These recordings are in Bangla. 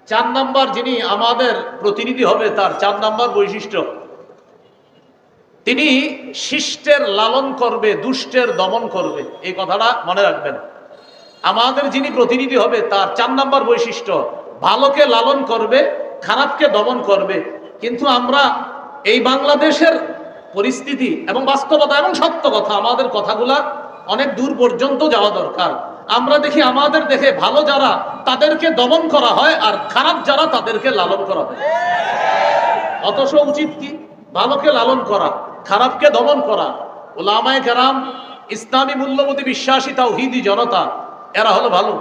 চার নাম্বার যিনি আমাদের প্রতিনিধি হবে, তার চার নাম্বার বৈশিষ্ট্য, তিনি শিষ্টের লালন করবে, দুষ্টের দমন করবে। এই কথাটা মনে রাখবেন। আমাদের যিনি প্রতিনিধি হবে, তার চার নাম্বার বৈশিষ্ট্য, ভালোকে লালন করবে, খারাপকে দমন করবে। কিন্তু আমরা এই বাংলাদেশের পরিস্থিতি এবং বাস্তবতা এবং সত্য কথা, আমাদের কথাগুলা অনেক দূর পর্যন্ত যাওয়া দরকার। আমরা দেখি আমাদের দেখে ভালো যারা, তাদেরকে দমন করা হয়, আর খারাপ যারা, তাদেরকে লালন করা হয়। অথচ উচিত কি? ভালোকে লালন করা, খারাপকে দমন করা। উলামায়ে কেরাম, ইসলামী মূল্যবোধে বিশ্বাসী তাওহীদি জনতা, এরা হলো ভালো,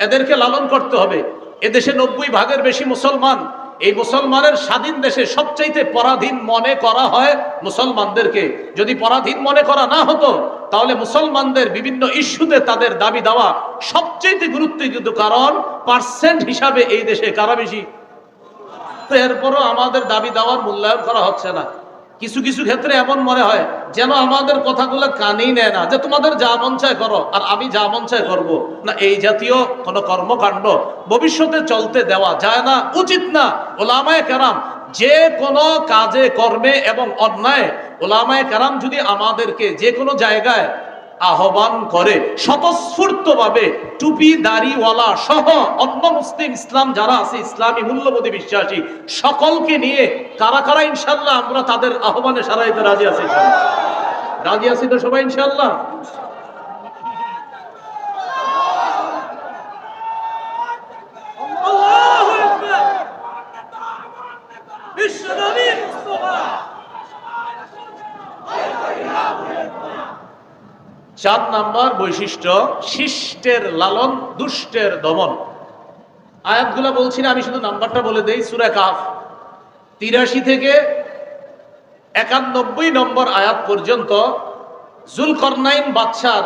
এদেরকে লালন করতে হবে। এদেশে 90 ভাগের বেশি মুসলমান। এই মুসলমানের স্বাধীন দেশে সবচাইতে পরাধীন মনে করা হয় মুসলমানদেরকে। যদি পরাধীন মনে করা না হতো, তাহলে মুসলমানদের বিভিন্ন ইস্যুতে তাদের দাবি দেওয়া সবচাইতে গুরুত্বযুক্ত। কারণ পার্সেন্ট হিসাবে এই দেশে কারা বেশি? তো এরপরও আমাদের দাবি দেওয়ার মূল্যায়ন করা হচ্ছে না। কিছু কিছু ক্ষেত্রে এমন মনে হয় যেন আমাদের কথাগুলো কানেই নেয় না, যে তোমাদের যা মন চায় করো আর আমি যা মন চায় করবো না। এই জাতীয় কোন কর্মকাণ্ড ভবিষ্যতে চলতে দেওয়া যায় না, উচিত না। উলামায়ে কেরাম যে কোনো কাজে কর্মে এবং অন্যায়, উলামায়ে কেরাম যদি আমাদেরকে যে কোনো জায়গায় আহ্বান করে স্বতঃস্ফূর্তভাবে, টুপি দাড়িওয়ালা সহ অন্য মুসলিম ইসলাম যারা আছে, ইসলামী মূল্যবোধে বিশ্বাসী সকলকে নিয়ে কারা কারা ইনশাল্লাহ আমরা তাদের আহ্বানে সাড়া দিতে রাজি আছি? রাজি আছি তো সবাই ইনশাল্লাহ? চার নাম্বার বৈশিষ্ট্য, শিষ্টের লালন, দুষ্টের দমন। আয়াতগুলা বলছি না, আমি শুধু নাম্বারটা বলে দেই। সূরা কাহফ 83 থেকে 91 নম্বর আয়াত পর্যন্ত যুলকরনাইন বাদশার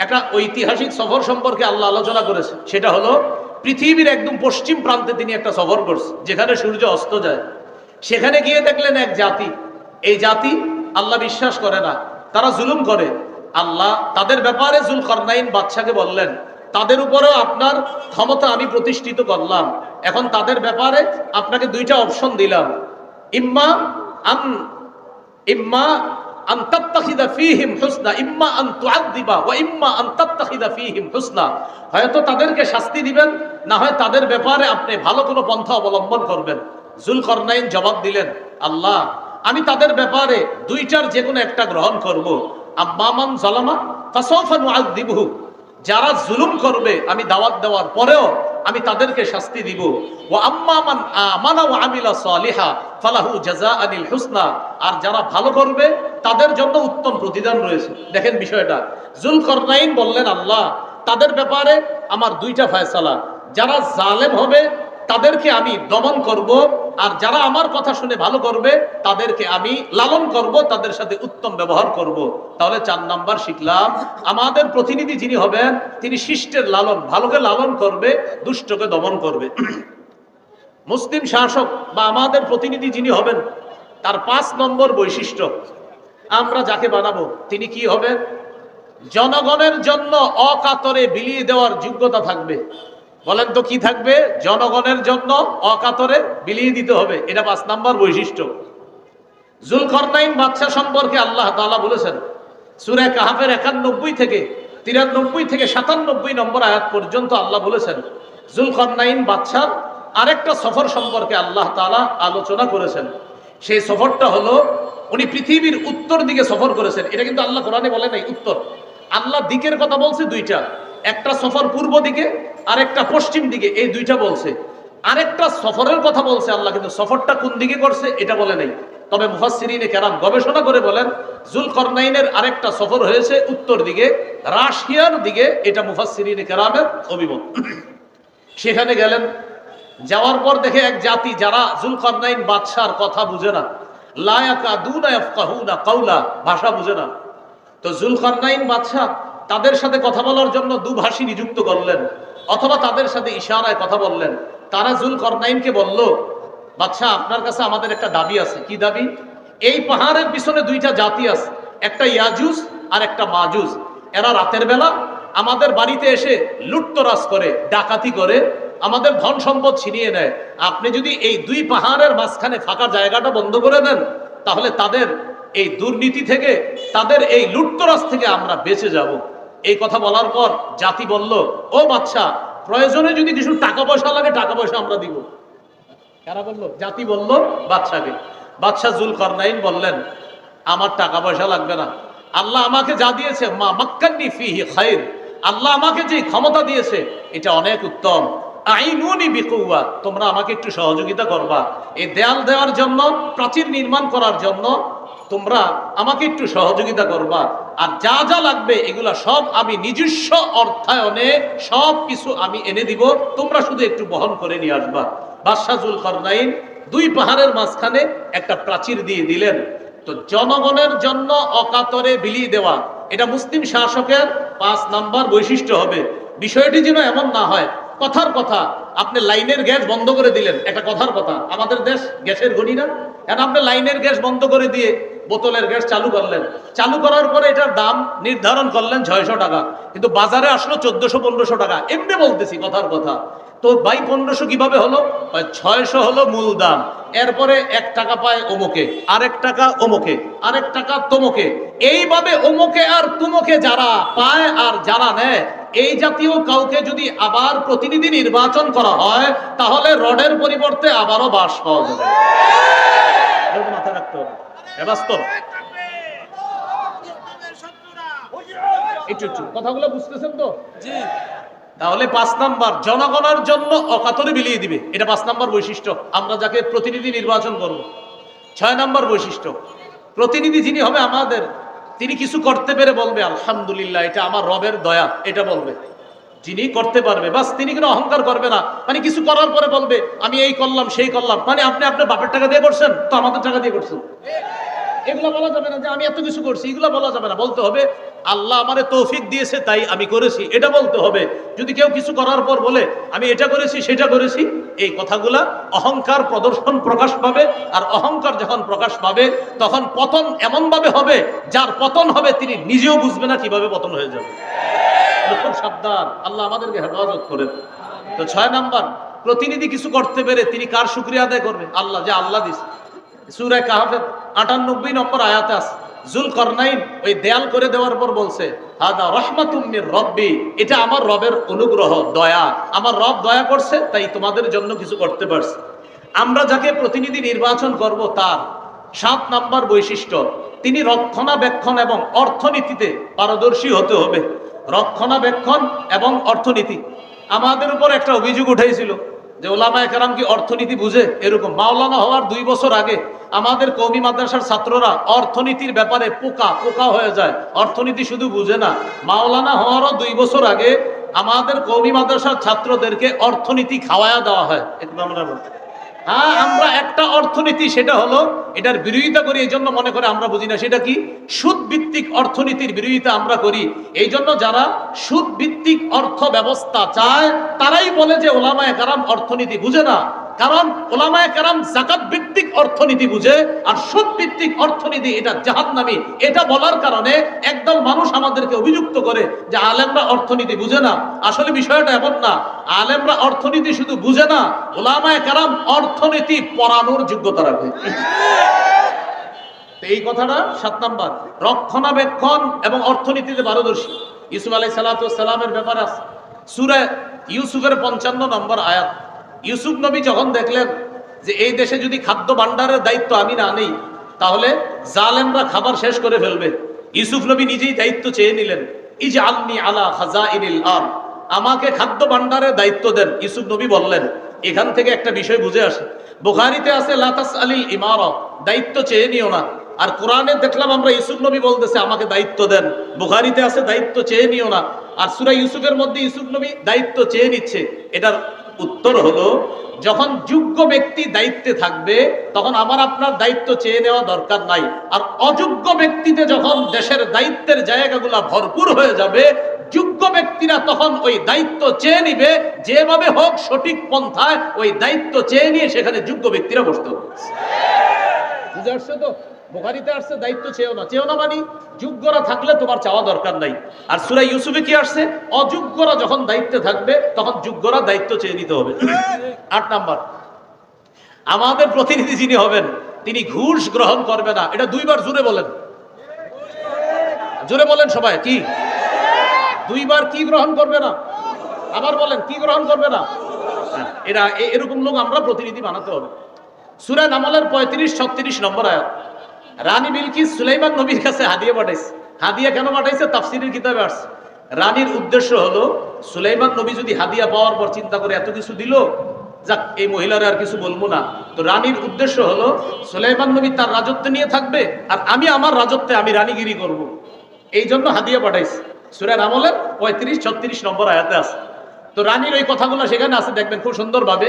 একটা ঐতিহাসিক সফর সম্পর্কে আল্লাহ আলোচনা করেছে। সেটা হলো, পৃথিবীর একদম পশ্চিম প্রান্তে তিনি একটা সফর করছে, যেখানে সূর্য অস্ত যায়। সেখানে গিয়ে দেখলেন এক জাতি, এই জাতি আল্লাহ বিশ্বাস করে না, তারা জুলুম করে। আল্লাহ তাদের ব্যাপারে যুলকরনাইন বাদশাকে বললেন, তাদের উপরেও আপনার ক্ষমতা আমি প্রতিষ্ঠিত করলাম। এখন তাদের ব্যাপারে আপনাকে দুইটা অপশন দিলাম, ইম্মা আন ইম্মা আন তাত্তাখিযা ফীহিম হুসনা, ইম্মা আন তুআযযিবা ওয়া ইম্মা আন তাত্তাখিযা ফীহিম হুসনা। হয়তো তাদেরকে শাস্তি দিবেন, না হয় তাদের ব্যাপারে আপনি ভালো কোনো পন্থা অবলম্বন করবেন। যুলকরনাইন জবাব দিলেন, আল্লাহ আমি তাদের ব্যাপারে দুইটার যে কোনো একটা গ্রহণ করব। আম্মা মান যালামা ফাসাউফা নুআযযিবুহু, যারা জুলুম করবে আমি দাওয়াত দেওয়ার পরেও আমি তাদেরকে শাস্তি দিব। ওয়া আম্মা মান আমানা ওয়া আমিলা সালিহা ফালাহু জাযাআনিল হুসনা, আর যারা ভালো করবে তাদের জন্য উত্তম প্রতিদান রয়েছে। দেখেন বিষয়টা, যুলকরনাইন বললেন, আল্লাহ তাদের ব্যাপারে আমার দুইটা ফয়সালা, যারা জালেম হবে তাদেরকে আমি দমন করব, আর যারা আমার কথা শুনে ভালো করবে তাদেরকে আমি লালন করব, তাদের সাথে উত্তম ব্যবহার করব। তাহলে 4 নাম্বার শিখলাম, আমাদের প্রতিনিধি যিনি হবেন তিনি শিষ্টের লালন, ভালোকে লালন করবে, দুষ্টকে দমন করবে। মুসলিম শাসক বা আমাদের প্রতিনিধি যিনি হবেন, তার 5 নম্বর বৈশিষ্ট্য, আমরা যাকে বানাবো তিনি কি হবে? জনগণের জন্য অকাতরে বিলিয়ে দেওয়ার যোগ্যতা থাকবে। বলেন তো কি থাকবে? জনগণের জন্য অকাতরে বিলিয়ে দিতে হবে। এটা 5 নাম্বার বৈশিষ্ট্য। যুলকরনাইন বাদশা সম্পর্কে আল্লাহ তাআলা বলেছেন সূরা কাহফের 91 থেকে 93 থেকে 97 নম্বর আয়াত পর্যন্ত আল্লাহ বলেছেন, যুলকরনাইন বাদশার আরেকটা সফর সম্পর্কে আল্লাহ তাআলা আলোচনা করেছেন। সেই সফরটা হলো, উনি পৃথিবীর উত্তর দিকে সফর করেছেন। এটা কিন্তু আল্লাহ কোরআনে বলে নাই উত্তর, আল্লাহ দিকের কথা বলছে দুইটা, একটা সফর পূর্ব দিকে আর একটা পশ্চিম দিকে, এই দুইটা বলছে। আরেকটা সফরের কথা বলছে আল্লাহ, কিন্তু সফরটা কোন দিকে করছে এটা বলে নাই। তবে মুফাসসিরিনে কেরাম গবেষণা করে বলেন, যুলকরনাইনের আরেকটা সফর হয়েছে উত্তর দিকে, রাশিয়ার দিকে। এটা মুফাসসিরিনে কেরামের অভিমত। সেখানে গেলেন, যাওয়ার পর দেখে এক জাতি যারা যুলকরনাইন বাদশার কথা বুঝে না, লা ইয়াকাদুনা ইয়াফকাহুনা কাওলা, ভাষা বুঝে না। তো যুলকরনাইন বাদশা তাদের সাথে কথা বলার জন্য দুভাষী নিযুক্ত করলেন, অথবা তাদের সাথে ইশারায় কথা বললেন। তারা যুলকরনাইনকে বলল, বাদশা আপনার কাছে আমাদের একটা দাবি আছে। কি দাবি? এই পাহাড়ের পিছনে দুইটা জাতি আছে, একটা ইয়াজুজ আর একটা মাজুজ। এরা রাতের বেলা আমাদের বাড়িতে এসে লুটতরাজ করে, ডাকাতি করে, আমাদের ধন সম্পদ ছিনিয়ে নেয়। আপনি যদি এই দুই পাহাড়ের মাঝখানে ফাঁকা জায়গাটা বন্ধ করে দেন, তাহলে তাদের এই দুর্নীতি থেকে, তাদের এই লুটতরাজ থেকে আমরা বেঁচে যাব। এই কথা বলার পর জাতি বলল, ও বাদশা, প্রয়োজনে যদি কিছু টাকা পয়সা লাগে টাকা পয়সা আমরা দিব। কারা বলল? জাতি বলল বাদশাকে। বাদশা জুলকারনাইন বললেন, আমার টাকা পয়সা লাগবে না, আল্লাহ আমাকে যা দিয়েছে, মা মাক্কান্নি ফিহি খায়র, আল্লাহ আমাকে যে ক্ষমতা দিয়েছে এটা অনেক উত্তম। আইনুনি বিকুওয়া, তোমরা আমাকে একটু সহযোগিতা করবা, এই দেয়াল দেওয়ার জন্য, প্রাচীর নির্মাণ করার জন্য তোমরা আমাকে একটু সহযোগিতা করবা। আর যা যা লাগবে এগুলা সব আমি নিজস্ব অর্থায়নে সব কিছু আমি এনে দিব, তোমরা শুধু একটু বহন করে নিয়ে আসবা। বাদশা জুলকারনাইন দুই পাহাড়ের মাঝখানে একটা প্রাচীর দিয়ে দিলেন। তো জনগণের জন্য অকাতরে বিলিয়ে দেওয়া, এটা মুসলিম শাসকের 5 নাম্বার বৈশিষ্ট্য হবে। বিষয়টি যেন এমন না হয় কথার কথা আপনি লাইনের গ্যাস বন্ধ করে দিলেন, একটা কথার কথা, আমাদের দেশ গ্যাসের গণি না, এখন আপনি লাইনের গ্যাস বন্ধ করে দিয়ে বোতলের গ্যাস চালু করলেন, চালু করার পরে এটার দাম নির্ধারণ করলেন 600 টাকা, কিন্তু বাজারে আসলো 1400-1500 টাকা। এমনি বলতেছি কথার কথা। তো ভাই 1500 কিভাবে হলো? 600 হলো মূল দাম, এরপরে 1 টাকা পায় অমুকে, আরেক টাকা অমুকে, আরেক টাকা তমুকে, এইভাবে অমুকে আর তুমুকে যারা পায় আর যারা নেয়, এই জাতীয় কাউকে যদি আবার প্রতিনিধি নির্বাচন করা হয়, তাহলে রডের পরিবর্তে আবারও বাঁশ পাওয়া যাবে। মাথা রাখতে হবে, বাস্তব। একটু কথাগুলো বুঝতেছেন তো? জি। তাহলে 5 নাম্বার, জনগণের জন্য অকাতরে বিলিয়ে দিবে, এটা 5 নাম্বার বৈশিষ্ট্য, আমরা যাকে প্রতিনিধি নির্বাচন করব। 6 নাম্বার বৈশিষ্ট্য, প্রতিনিধি যিনি হবে আমাদের, তিনি কিছু করতে পেরে বলবে আলহামদুলিল্লাহ, এটা আমার রবের দয়া, এটা বলবে। যিনি করতে পারবে, বাস, তিনি কোনো অহংকার করবে না। মানে কিছু করার পরে বলবে আমি এই করলাম সেই করলাম, মানে আপনি আপনার বাপের টাকা দিয়ে করছেন তো আমাদের টাকা দিয়ে করছেন, এগুলো বলা যাবে না যে আমি এত কিছু করছি, এগুলো বলা যাবে না। বলতে হবে আল্লাহ আমারে তৌফিক দিয়েছে তাই আমি করেছি, এটা বলতে হবে। যদি কেউ কিছু করার পর বলে আমি এটা করেছি সেটা করেছি, এই কথাগুলা অহংকার প্রদর্শন প্রকাশ পাবে। আর অহংকার যখন প্রকাশ পাবে তখন পতন এমন ভাবে হবে, যার পতন হবে তিনি নিজেও বুঝবে না কিভাবে পতন হয়ে যাবে। খুব সাবধান, আল্লাহ আমাদেরকে হেফাজত করেন। তো 6 নাম্বার, প্রতিনিধি কিছু করতে পেরে তিনি কার শুকরিয়া আদায় করবে? আল্লাহ, যে আল্লাহ দিস। সূরা কাহফের 98 নম্বর আয়াতে আছে, জুলকারনাইন ওই দেয়াল করে দেওয়ার পর বলছে হাদা রাহমাতুম মির রব্বি, এটা আমার রবের অনুগ্রহ, দয়া, আমার রব দয়া করছে তাই তোমাদের জন্য কিছু করতে পারছে। আমরা যাকে প্রতিনিধি নির্বাচন করব তার 7 নাম্বার বৈশিষ্ট্য, তিনি রক্ষণাবেক্ষণ এবং অর্থনীতিতে পারদর্শী হতে হবে। রক্ষণাবেক্ষণ এবং অর্থনীতি, আমাদের উপর একটা অভিযোগ উঠেছিল যে ওলামায়ে কেরাম কি অর্থনীতি বুঝে? এরকম মাওলানা হওয়ার 2 বছর আগে আমাদের কওমি মাদ্রাসার ছাত্ররা অর্থনীতির ব্যাপারে পোকা হয়ে যায়, অর্থনীতি শুধু বুঝে না। মাওলানা হওয়ারও 2 বছর আগে আমাদের কওমি মাদ্রাসার ছাত্রদেরকে অর্থনীতি খাওয়ায়া দেওয়া হয়। হ্যাঁ, আমরা একটা অর্থনীতি, সেটা হলো এটার বিরোধিতা করি, এই জন্য মনে করে আমরা বুঝি না। সেটা কি? সুদ ভিত্তিক অর্থনীতির বিরোধিতা আমরা করি। এই জন্য যারা সুদ ভিত্তিক অর্থ ব্যবস্থা চায় তারাই বলে যে ওলামায়ে কেরাম অর্থনীতি বুঝে না। কারণ ওলামায়ে কেরাম যাকাত ভিত্তিক অর্থনীতি বুঝে, আর সুদ ভিত্তিক অর্থনীতি এটা জাহান্নামী। এটা বলার কারণে একদল মানুষ আমাদেরকে অভিযুক্ত করে যে আলেমরা অর্থনীতি বুঝে না। আসলে বিষয়টা এমন না, আলেমরা অর্থনীতি শুধু বুঝে না, ওলামায়ে কেরাম অর্থনীতি পড়ানোর যোগ্যতা রাখে। এই কথাটা 7 নাম্বার, রক্ষণাবেক্ষণ এবং অর্থনীতিতে পারদর্শী। ইউসুফ আলাইহিস সালাতু ওয়াস সালামের ব্যাপারে আছে সূরা ইউসুফের 55 নম্বর আয়াত। ইউসুফ নবী যখন দেখলেন যে এই দেশে যদি খাদ্য ভান্ডারের দায়িত্ব আমি না নেই তাহলে জালেমরা খাবার শেষ করে ফেলবে, ইউসুফ নবী নিজেই দায়িত্ব চেয়ে নিলেন। ইজআলনি আলা খাজাইনিল আরদ, আমাকে খাদ্য ভান্ডারের দায়িত্ব দেন। ইউসুফ নবী বললেন, এখান থেকে একটা বিষয় বুঝে আসে, বুখারীতে আছে লা তাসআলিল ইমারা, দায়িত্ব চেয়ে নিও না। আর কোরআনে দেখলাম আমরা ইউসুফ নবী বলতেছে আমাকে দায়িত্ব দেন, বুখারীতে আছে দায়িত্ব চেয়ে নিও না। আর সূরা ইউসুফের মধ্যে ইউসুফ নবী দায়িত্ব চেয়ে নিচ্ছে। এটার উত্তর হলো, যখন যোগ্য ব্যক্তি দায়িত্বে থাকবে তখন আমার আপনার দায়িত্ব চেয়ে নেওয়া দরকার নাই। আর অযোগ্য ব্যক্তিতে যখন দেশের দায়িত্বের জায়গাগুলা ভরপুর হয়ে যাবে, যোগ্য ব্যক্তিরা তখন ওই দায়িত্ব চেয়ে নিবে, যেভাবে হোক সঠিক পন্থায় ওই দায়িত্ব চেয়ে নিয়ে সেখানে যোগ্য ব্যক্তিরা বসতে হবে। বুঝে আসছে তো? বুখারীতে আসছে দায়িত্ব চেয়েও না। চেয়েও না মানে যোগ্যরা থাকলে তোমার চাওয়া দরকার নাই। আর সূরা ইউসুফে কি আসছে? অযোগ্যরা যখন দায়িত্বে থাকবে তখন যোগ্যরা দায়িত্ব চেয়ে নিতে হবে। 8 নাম্বার, আমাদের প্রতিনিধি যিনি হবেন তিনি ঘুষ গ্রহণ করবে না। এটা 2 বার জোরে বলেন, জোরে বলেন সবাই। কি 2 বার কি গ্রহণ করবে না? আবার বলেন, কি গ্রহণ করবে না? এরা এরকম লোক আমরা প্রতিনিধি বানাতে হবে। সূরা নামলের 35-36 নম্বর আয়াত। রানী বিলকিস সুলাইমান নবীর কাছে হাদিয়া পাঠাইছে। হাদিয়া কেন পাঠাইছে? তাফসীরের কিতাবে আসছে। রানীর উদ্দেশ্য হলো সুলাইমান নবী যদি হাদিয়া পাওয়ার পর চিন্তা করে এত কিছু দিল, যাক এই মহিলারা আর কিছু বলবো না। তো রানীর উদ্দেশ্য হলো সুলাইমান নবী তার রাজত্ব নিয়ে থাকবে আর আমি আমার রাজত্বে আমি রানীগিরি করব। এই জন্য হাদিয়া পাঠাইছে। সূরা নামলের 35-36 নম্বর আয়াতে আছে। তো রানীর ওই কথাগুলো সেখানে আছে, দেখবেন খুব সুন্দরভাবে।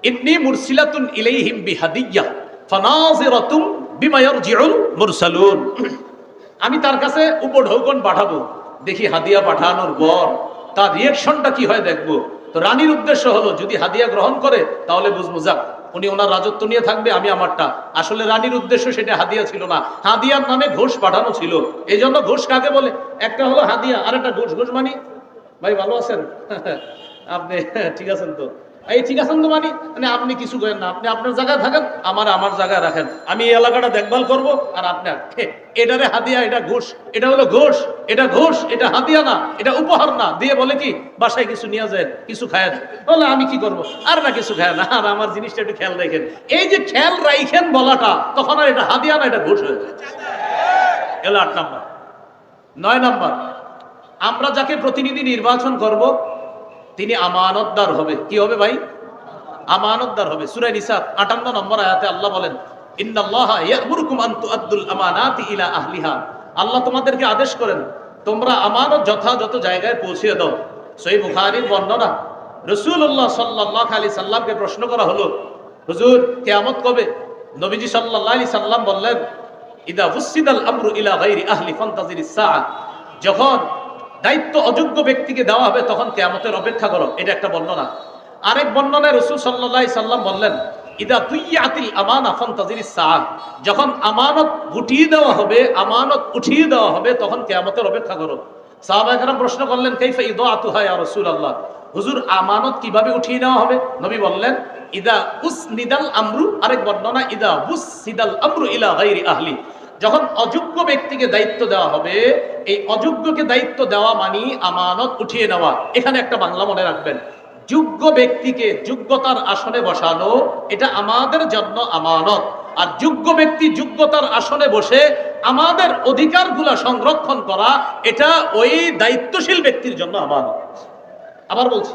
ইন্নী মুরসিলাতুন ইলাইহিম বিহাদিয়্যাহ ফানাযিরাতুম বিমা ইয়ারজিউল মুরসালুন। আমি তার কাছে উপঢৌকন পাঠাবো, দেখি হাদিয়া পাঠানোর পর তার রিঅ্যাকশনটা কি হয় দেখবো। তো রানীর উদ্দেশ্য হলো যদি হাদিয়া গ্রহণ করে তাহলে বুঝবো যাক উনি ওনার রাজত্ব নিয়ে থাকবে, আমি আমারটা। আসলে রানীর উদ্দেশ্য সেটা হাদিয়া ছিল না, হাদিয়ার নামে ঘোষ পাঠানো ছিল। এই জন্য ঘোষ কাকে বলে? একটা হলো হাদিয়া আর একটা ঘোষ। ঘোষ মানি ভাই ভালো আছেন আপনি? ঠিক আছেন তো? এই ঠিক আছেন তো মানে আপনি কিছু করেন না, আপনি আপনার জায়গায় থাকেন, আমার জায়গায় রাখেন, আমি এই এলাকাটা দেখভাল করব আর আপনার এটারে হাদিয়া, এটা ঘোষ। এটা হলো ঘোষ, এটা ঘোষ, এটা হাদিয়া না, এটা উপহার না। দিয়ে বলে কি বাসায় কিছু নিয়ে যায়, কিছু খায় বলে আমি কি করব, আর না কিছু খায় না, আর আমার জিনিসটা একটু খেয়াল রাখেন। এই যে খেয়াল রাখেন বলাটা, তখন আর এটা হাদিয়া না, এটা ঘোষ হয়ে যায়। এলো 8 নাম্বার। 9 নাম্বার, আমরা যাকে প্রতিনিধি নির্বাচন করব তিনি আমানতদার হবে। কি হবে ভাই? আমানতদার হবে। সূরা নিসা 58 নম্বর আয়াতে আল্লাহ বলেন, ইন্নাল্লাহা ইয়া'মুরুকুম আন তুআদ্দুল আমানাতি ইলা আহলিহা। আল্লাহ তোমাদেরকে আদেশ করেন তোমরা আমানত যথাযথ জায়গায় পৌঁছে দাও। সহিহ বুখারীর বর্ণনা, রাসূলুল্লাহ সাল্লাল্লাহু আলাইহি সাল্লামকে প্রশ্ন করা হলো, হুজুর কিয়ামত কবে? নবীজি সাল্লাল্লাহু আলাইহি সাল্লাম বললেন, ইদা ফুসিদাল আমরু ইলা গায়রি আহলি ফান্তাজিরিস সাআ। যখন দায়িত্ব অযোগ্য ব্যক্তিকে দেওয়া হবে তখন কিয়ামতের অপেক্ষা করো। এটা একটা বর্ণনা। আরেক বর্ণনায় রাসূল সাল্লাল্লাহু আলাইহি সাল্লাম বললেন, ইদা তুইয়াতিল আমানা ফান্তাজিরিস সাআ। যখন আমানত গুটিয়ে দেওয়া হবে, আমানত উঠিয়ে দেওয়া হবে, তখন কিয়ামতের অপেক্ষা করো। সাহাবায়ে কেরাম প্রশ্ন করলেন, কাইফা ইদাআতুহা ইয়া রাসূলুল্লাহ, হুজুর আমানত কিভাবে উঠিয়ে নেওয়া হবে? নবী বললেন, ইদা উসনিদাল আমরু। আরেক বর্ণনা, ইদা বুসিদাল আমরু ইলা গায়রি আহলি। যখন অযোগ্য ব্যক্তিকে দায়িত্ব দেওয়া হবে, এই অযোগ্যকে দায়িত্ব দেওয়া মানে আমানত উঠিয়ে নেওয়া। এখানে একটা বাংলা মনে রাখবেন, যোগ্য ব্যক্তিকে যোগ্যতার আসনে বসানো এটা আমাদের জন্য আমানত। আর যোগ্য ব্যক্তি যোগ্যতার আসনে বসে আমাদের অধিকারগুলো সংরক্ষণ করা এটা ওই দায়িত্বশীল ব্যক্তির জন্য আমানত। আবার বলছি,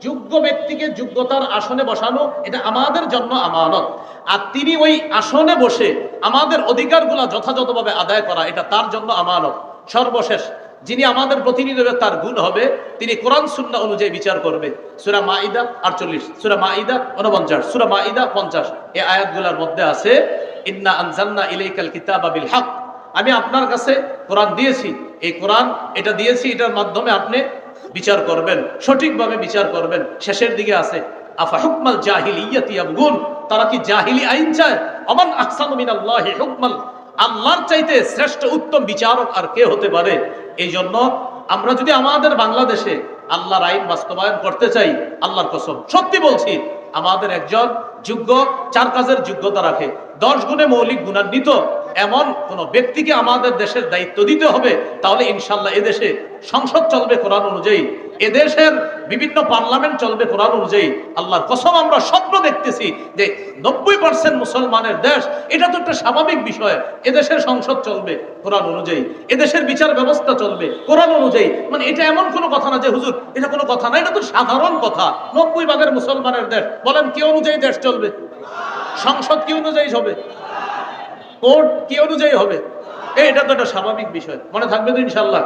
যোগ্য ব্যক্তিকে যোগ্যতার আসনে বসানো এটা আমাদের জন্য আমানত। আর তিনি ওই আসনে বসে আমাদের অধিকারগুলো যথাযথভাবে আদায় করা এটা তার জন্য আমানত। সর্বশেষ যিনি আমাদের প্রতিনিধি হবে তার গুণ হবে তিনি কোরআন সুন্নাহ অনুযায়ী বিচার করবে। সূরা মাইদা 48, সূরা মাইদা 49, সূরা মাইদা 50। এই আয়াতগুলোর মধ্যে আছে, ইন্না আনজালনা ইলাইকাল কিতাবা বিল হক। আমি আপনার কাছে কোরআন দিয়েছি, এই কোরআন এটা দিয়েছি, এটার মাধ্যমে আপনি বিচার করবেন, সঠিকভাবে বিচার করবেন। শেষের দিকে আছে, আফা হুকমাল জাহিলিয়াতি ইয়াবগুন। তারা কি জাহিলি আইন চায়? আমান আহসানু মিনাল্লাহি হুকমান। আল্লাহর চাইতে শ্রেষ্ঠ উত্তম বিচারক আর কে হতে পারে? এই জন্য আমরা যদি আমাদের বাংলাদেশে আল্লাহর আইন বাস্তবায়ন করতে চাই, আল্লাহর কসম সত্যি বলছি, আমাদের একজন যোগ্য, 4 কাজের যোগ্যতা রাখে, 10 গুণে মৌলিক গুণান্বিত এমন কোন ব্যক্তিকে আমাদের দেশের দায়িত্ব দিতে হবে। তাহলে ইনশাল্লাহ এদেশে সংসদ চলবে কোরআন অনুযায়ী, এদেশের বিভিন্ন পার্লামেন্ট চলবে কোরআন অনুযায়ী। আল্লাহর কসম আমরা স্বপ্ন দেখতেছি যে 90% মুসলমানের দেশ, এটা তো একটা স্বাভাবিক বিষয়। এদেশের সংসদ চলবে কোরআন অনুযায়ী, এদেশের বিচার ব্যবস্থা চলবে কোরআন অনুযায়ী। মানে এটা এমন কোনো কথা না যে হুজুর এটা কোনো কথা না, এটা তো সাধারণ কথা। 90% মুসলমানের দেশ, বলেন কি অনুযায়ী দেশ চলবে? সংসদ কি অনুযায়ী হবে? কোর্ট কি অনুযায়ী হবে? এটা তো একটা স্বাভাবিক বিষয়। মনে থাকবে তো ইনশাল্লাহ?